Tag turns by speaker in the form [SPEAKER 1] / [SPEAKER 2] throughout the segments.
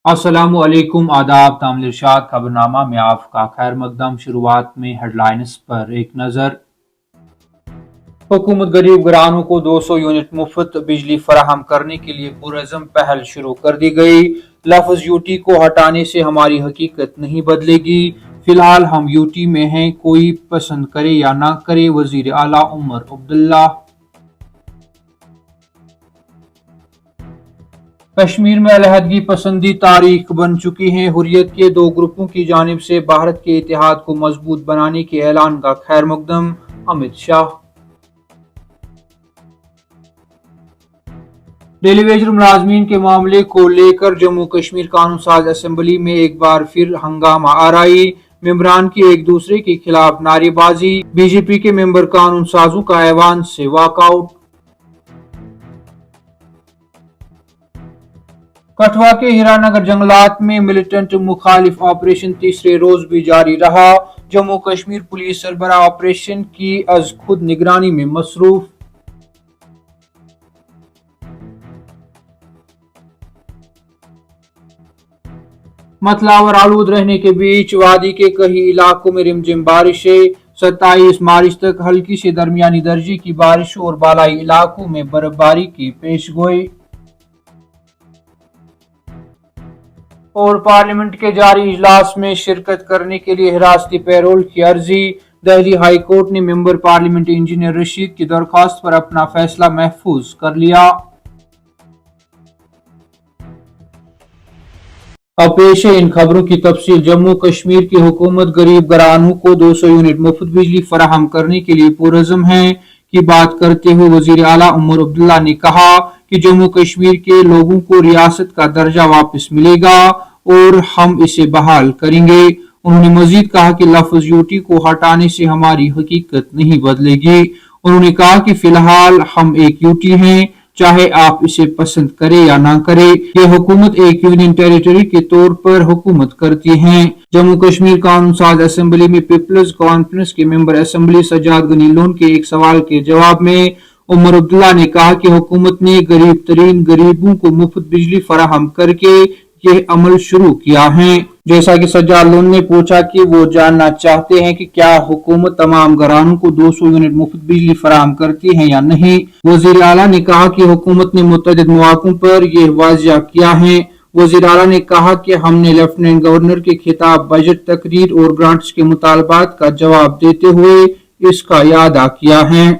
[SPEAKER 1] अस्सलामु अलैकुम आदाब तामिल इरशाद खबरनामा में आपका खैर मकदम। शुरुआत में हेडलाइंस पर एक नजर। हुकूमत गरीब घरानों को 200 यूनिट मुफ्त बिजली फराहम करने के लिए पुरअज़्म पहल शुरू कर दी गई। लफ्ज़ यूटी को हटाने से हमारी हकीकत नहीं बदलेगी, फिलहाल हम यूटी में हैं, कोई पसंद करे या ना करे। वजीर आला उमर अब्दुल्ला। कश्मीर में अलहदगी पसंदी तारीख बन चुकी है। हुर्रियत के दो ग्रुपों की जानिब से भारत के इतिहाद को मजबूत बनाने के ऐलान का खैर मकदम। अमित शाह। डेली वेजर मुलाजमीन के मामले को लेकर जम्मू कश्मीर कानून साज असेंबली में एक बार फिर हंगामा आराई। मेंबरान की एक दूसरे के खिलाफ नारेबाजी। बीजेपी के मेंबर कानून साजों का ऐवान से वॉकआउट। कठुआ के हीरानगर जंगलात में मिलिटेंट मुखालिफ ऑपरेशन तीसरे रोज भी जारी रहा। जम्मू कश्मीर पुलिस सरबराह ऑपरेशन की अज खुद निगरानी में मसरूफ। मतला और आलूद रहने के बीच वादी के कई इलाकों में रिमझिम बारिशें। 27 मार्च तक हल्की से दरमियानी दर्जे की बारिश और बालाई इलाकों में बर्फबारी की पेशगोई। और पार्लियामेंट के जारी इजलास में शिरकत करने के लिए हिरासती पैरोल की अर्जी। दिल्ली हाई कोर्ट ने मेंबर पार्लियामेंट इंजीनियर रशीद की दरख्वास्त पर अपना फैसला महफूज कर लिया। अब पेश है इन खबरों की तफसील। जम्मू कश्मीर की हुकूमत गरीब घरानों को 200 यूनिट मुफ्त बिजली फराहम करने के लिए पुरअज़्म है की बात करते हुए वजीर आला उमर अब्दुल्ला ने कहा कि जम्मू कश्मीर के लोगों को रियासत का दर्जा वापस मिलेगा और हम इसे बहाल करेंगे। उन्होंने मजीद कहा कि लफ्ज़ यूटी को हटाने से हमारी हकीकत नहीं बदलेगी। उन्होंने कहा कि फिलहाल हम एक यूटी हैं, चाहे आप इसे पसंद करें या ना करें। ये हुकूमत एक यूनियन टेरिटरी के तौर पर हुकूमत करती है। जम्मू कश्मीर कानून साज असेंबली में पीपल्स कॉन्फ्रेंस के मेंबर असेंबली सज्जाद गनी लोन के एक सवाल के जवाब में उमर अब्दुल्ला ने कहा कि हुकूमत ने गरीब तरीन गरीबों को मुफ्त बिजली फराहम करके ये अमल शुरू किया है। जैसा कि सज्जाद लोन ने पूछा कि वो जानना चाहते हैं कि क्या हुकूमत तमाम घरानों को 200 यूनिट मुफ्त बिजली फराहम करती है या नहीं। वजीर आला ने कहा कि हुकूमत ने मुतअद्दिद मौकों पर यह वाज़िया किया है। वजीर आला ने कहा कि हमने लेफ्टिनेंट गवर्नर के खिताब, बजट तकरीर और ग्रांट्स के मुतालबात का जवाब देते हुए इसका यादा किया है।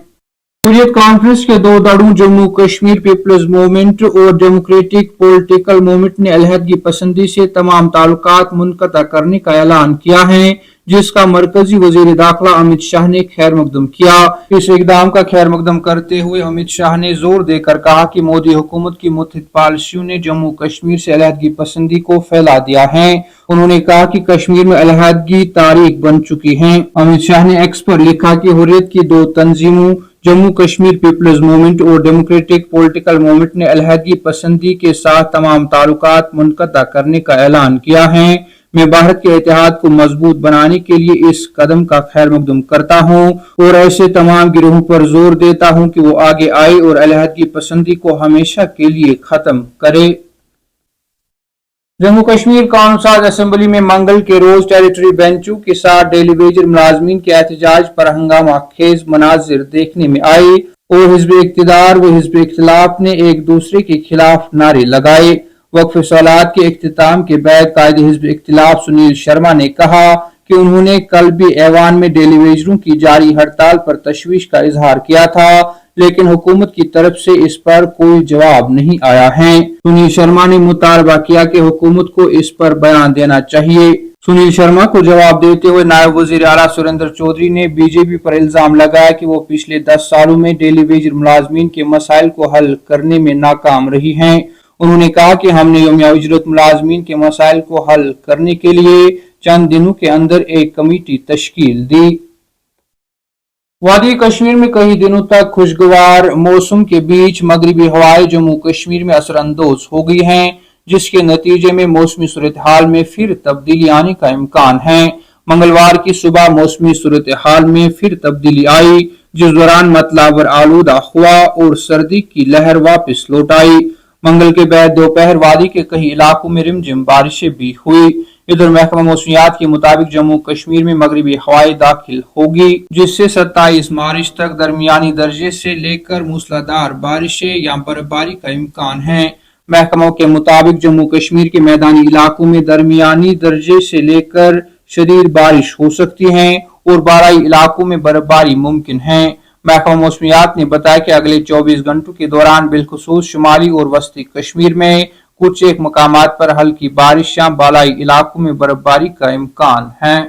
[SPEAKER 1] हुर्रियत कॉन्फ्रेंस के दो धड़ों जम्मू कश्मीर पीपल्स मूवमेंट और डेमोक्रेटिक पॉलिटिकल मूवमेंट ने अलहदगी पसंदी से तमाम ताल्लुकात मुनक़ता करने का ऐलान किया है, जिसका मरकजी वजीर दाखिला अमित शाह ने खैर मकदम किया। इस इकदाम का खैर मकदम करते हुए अमित शाह ने जोर देकर कहा कि मोदी हुकूमत की मुतहिद पॉलिसियों ने जम्मू कश्मीर से अलहदगी पसंदी को फैला दिया है। उन्होंने कहा कि कश्मीर में अलहदगी तारीख बन चुकी है। अमित शाह ने एक्स पर लिखा कि हुर्रियत की दो तंजीमों जम्मू कश्मीर पीपल्स मूवमेंट और डेमोक्रेटिक पॉलिटिकल मूवमेंट ने अलहदगी पसंदी के साथ तमाम ताल्लुकात मुनक़ता करने का ऐलान किया है। मैं भारत के इतिहाद को मजबूत बनाने के लिए इस कदम का खैर मकदम करता हूँ और ऐसे तमाम गिरोहों पर जोर देता हूँ कि वो आगे आए और अलहदगी पसंदी को हमेशा के लिए खत्म करे। जम्मू कश्मीर कानून साज असेंबली में मंगल के रोज टेरिटरी बेंचों के साथ डेली वेजर मुलाजमीन के एहतजाज पर हंगामा खेज मनाजिर देखने में आए और हिज़्ब इक़्तिदार व हिज़्ब इख्तिलाफ ने एक दूसरे के खिलाफ नारे लगाए। वक्फ सलात के इख्तिताम के बाद कायदे हिज़्ब इख्तिलाफ सुनील शर्मा ने कहा कि उन्होंने कल भी ऐवान में डेली वेजरों की जारी हड़ताल पर तशवीश का इजहार किया था, लेकिन हुकूमत की तरफ से इस पर कोई जवाब नहीं आया है। सुनील शर्मा ने मुतालबा किया कि हुकूमत को इस पर बयान देना चाहिए। सुनील शर्मा को जवाब देते हुए नायब वजीर आला सुरेंद्र चौधरी ने बीजेपी पर इल्जाम लगाया कि वो पिछले 10 सालों में डेली वेजर मुलाजमीन के मसाइल को हल करने में नाकाम रही हैं। उन्होंने कहा कि हमने यौमिया उजरत मुलाजमीन के मसाइल को हल करने के लिए चंद दिनों के अंदर एक कमेटी तश्कील दी। वादी कश्मीर में कई दिनों तक खुशगवार मौसम के बीच मगरिबी हवाएं जम्मू कश्मीर में असरअंदोज हो गई हैं, जिसके नतीजे में मौसमी सूरत हाल में फिर तब्दीली आने का इम्कान है। मंगलवार की सुबह मौसमी सूरत हाल में फिर तब्दीली आई, जिस दौरान मतला आलूदा हुआ और सर्दी की लहर वापस लौट आई। मंगल के बाद दोपहर वादी के कई इलाकों में रिमझिम बारिशें भी हुई। इधर महकमा मौसमियात के मुताबिक जम्मू कश्मीर में मगरबी हवाएं दाखिल होगी, जिससे 27 मार्च तक दरमियानी दर्जे से लेकर मूसलाधार बारिशें या बर्फबारी का इम्कान है। महकमा के मुताबिक जम्मू कश्मीर के मैदानी इलाकों में दरमियानी दर्जे से लेकर शदीद बारिश हो सकती है और बाराई इलाकों में बर्फबारी मुमकिन है। महकमा मौसमियात ने बताया कि अगले 24 घंटों के दौरान बिलखुसूस शुमाली और वस्ती कश्मीर में कुछ एक मकामात पर हल्की बारिश या बालाई इलाकों में बर्फबारी का इम्कान है।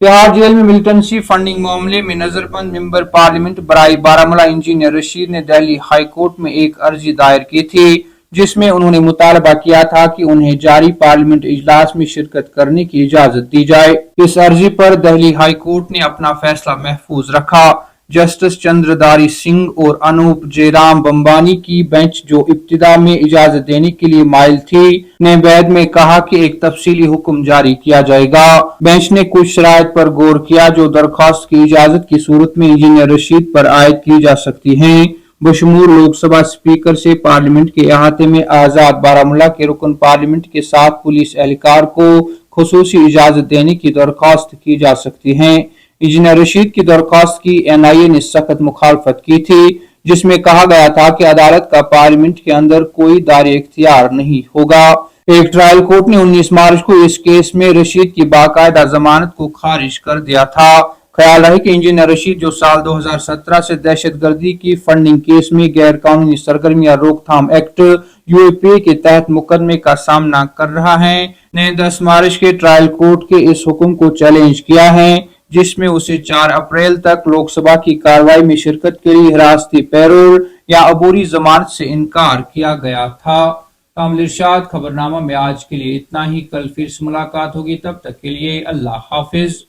[SPEAKER 1] तिहाड़ जेल में मिलिटेंसी फंडिंग मामले में नजरबंद मेंबर पार्लियामेंट बराई बारामूला इंजीनियर रशीद ने दिल्ली हाई कोर्ट में एक अर्जी दायर की थी, जिसमें उन्होंने मुतालबा किया था कि उन्हें जारी पार्लियामेंट इजलास में शिरकत करने की इजाजत दी जाए। इस अर्जी पर दिल्ली हाई कोर्ट ने अपना फैसला महफूज रखा। जस्टिस चंद्रधारी सिंह और अनूप जयराम बंबानी की बेंच, जो इब्तिदा में इजाजत देने के लिए माइल थी, ने बाद में कहा कि एक तफसीली हुक्म जारी किया जाएगा। बेंच ने कुछ शराइत पर गौर किया जो दरख्वास्त की इजाजत की सूरत में इंजीनियर रशीद पर आयद की जा सकती हैं, बशमूल लोकसभा स्पीकर से पार्लियामेंट के अहाते में आजाद बारामूला के रुकन पार्लियामेंट के साथ पुलिस एहलकार को खुसूसी इजाजत देने की दरख्वास्त की जा सकती है। इंजीनियर रशीद की दरख्वास्त की एनआईए ने सख्त मुखालफत की थी, जिसमें कहा गया था कि अदालत का पार्लियामेंट के अंदर कोई दायरे इख्तियार नहीं होगा। एक ट्रायल कोर्ट ने 19 मार्च को इस केस में रशीद की बाकायदा जमानत को खारिज कर दिया था। ख्याल है कि इंजीनियर रशीद, जो साल 2017 से दहशतगर्दी की फंडिंग केस में गैर कानूनी सरगर्मियां रोकथाम एक्ट यूएपीए के तहत मुकदमे का सामना कर रहा है, ने 10 मार्च के ट्रायल कोर्ट के इस हुक्म को चैलेंज किया है, जिसमें उसे 4 अप्रैल तक लोकसभा की कार्रवाई में शिरकत के लिए हिरासती पैरोल या अबूरी जमानत से इनकार किया गया था। कामिल इरशाद, खबरनामा में आज के लिए इतना ही। कल फिर से मुलाकात होगी, तब तक के लिए अल्लाह हाफिज।